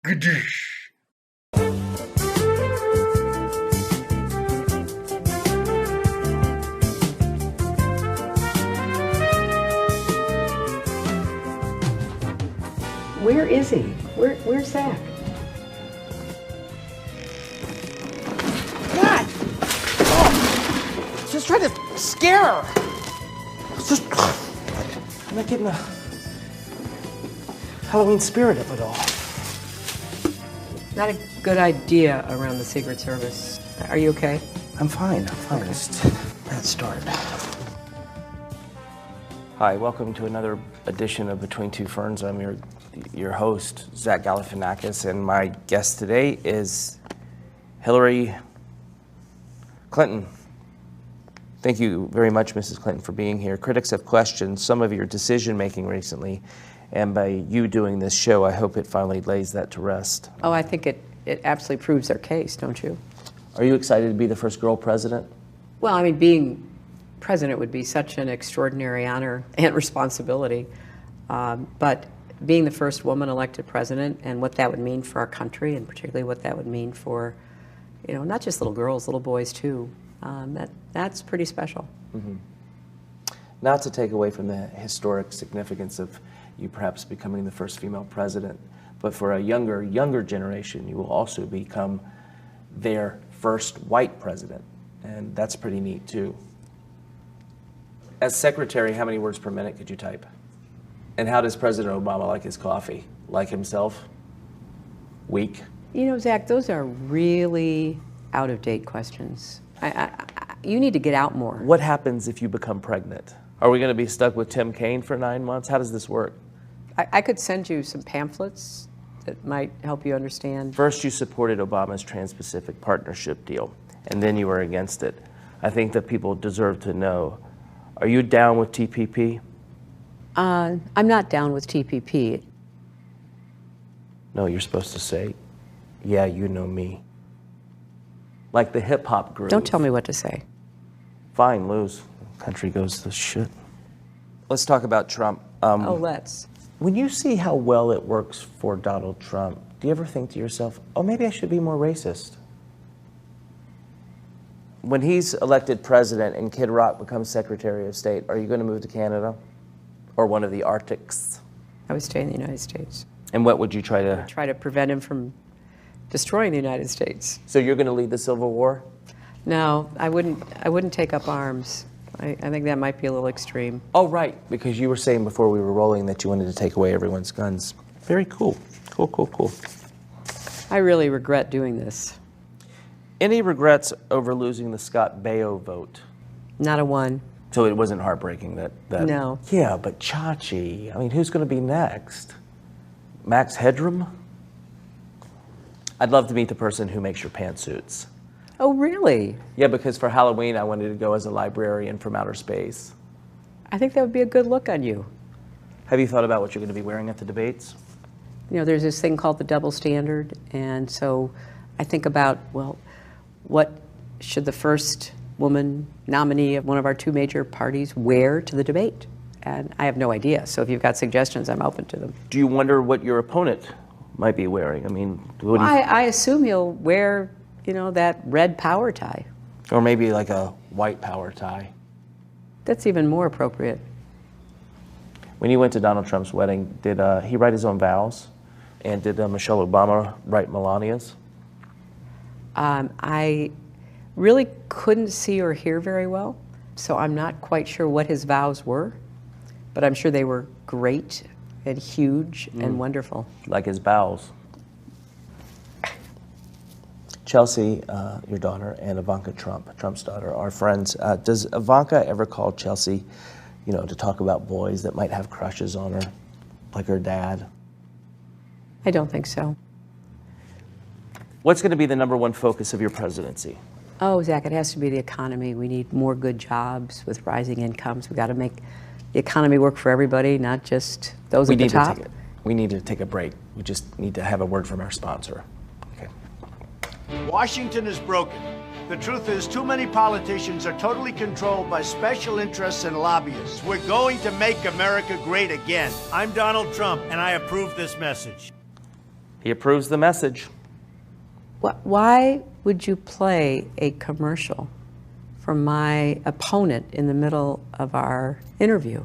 Where is he? Where's Zach? God! Oh, just trying to scare her. I'm not getting the Halloween spirit of it all. Not a good idea around the Secret Service. Are you okay? I'm fine. Just bad start. Hi, welcome to another edition of Between Two Ferns. I'm your host, Zach Galifianakis, and my guest today is Hillary Clinton. Thank you very much, Mrs. Clinton, for being here. Critics have questioned some of your decision-making recently, and by you doing this show, I hope it finally lays that to rest. Oh, I think it absolutely proves their case, don't you? Are you excited to be the first girl president? Well, I mean, being president would be such an extraordinary honor and responsibility. But being the first woman elected president and what that would mean for our country, and particularly what that would mean for, not just little girls, little boys too, that's pretty special. Mm-hmm. Not to take away from the historic significance of you perhaps becoming the first female president, but for a younger generation, you will also become their first white president, and that's pretty neat too. As secretary, how many words per minute could you type? And how does President Obama like his coffee? Like himself? Weak? Zach, those are really out-of-date questions. You need to get out more. What happens if you become pregnant? Are we going to be stuck with Tim Kaine for 9 months? How does this work? I could send you some pamphlets that might help you understand. First, you supported Obama's Trans-Pacific Partnership deal, and then you were against it. I think that people deserve to know. Are you down with TPP? I'm not down with TPP. No, you're supposed to say, yeah, you know me. Like the hip-hop group. Don't tell me what to say. Fine, lose. Country goes to shit. Let's talk about Trump. Let's. When you see how well it works for Donald Trump, do you ever think to yourself, oh, maybe I should be more racist? When he's elected president and Kid Rock becomes Secretary of State, are you going to move to Canada or one of the Arctics? I would stay in the United States. And what would you try to? Try to prevent him from destroying the United States. So you're going to lead the Civil War? No, I wouldn't take up arms. I think that might be a little extreme. Oh, right, because you were saying before we were rolling that you wanted to take away everyone's guns. Very cool. Cool. I really regret doing this. Any regrets over losing the Scott Baio vote? Not a one. So it wasn't heartbreaking that... No. Yeah, but Chachi, I mean, who's going to be next? Max Headroom? I'd love to meet the person who makes your pantsuits. Oh, really? Yeah, because for Halloween, I wanted to go as a librarian from outer space. I think that would be a good look on you. Have you thought about what you're going to be wearing at the debates? There's this thing called the double standard, and so I think about, well, what should the first woman nominee of one of our two major parties wear to the debate? And I have no idea, so if you've got suggestions, I'm open to them. Do you wonder what your opponent might be wearing? I mean, what do you... I assume he'll wear, that red power tie. Or maybe like a white power tie. That's even more appropriate. When you went to Donald Trump's wedding, did he write his own vows? And did Michelle Obama write Melania's? I really couldn't see or hear very well, so I'm not quite sure what his vows were, but I'm sure they were great and huge and wonderful. Like his bowels. Chelsea, your daughter, and Ivanka Trump, Trump's daughter, are friends. Does Ivanka ever call Chelsea, to talk about boys that might have crushes on her, like her dad? I don't think so. What's going to be the number one focus of your presidency? Oh, Zach, it has to be the economy. We need more good jobs with rising incomes. We've got to make the economy work for everybody, not just those at the top. We need to take a break. We just need to have a word from our sponsor. Okay. Washington is broken. The truth is, too many politicians are totally controlled by special interests and lobbyists. We're going to make America great again. I'm Donald Trump, and I approve this message. He approves the message. Why would you play a commercial for my opponent in the middle of our interview?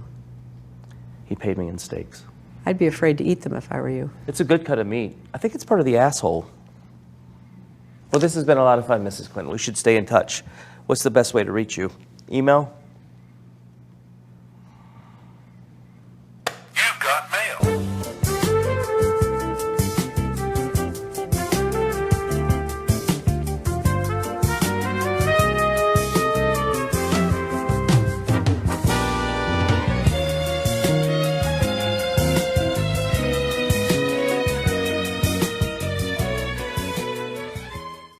He paid me in steaks. I'd be afraid to eat them if I were you. It's a good cut of meat. I think it's part of the asshole. Well, this has been a lot of fun, Mrs. Clinton. We should stay in touch. What's the best way to reach you? Email? You've got mail.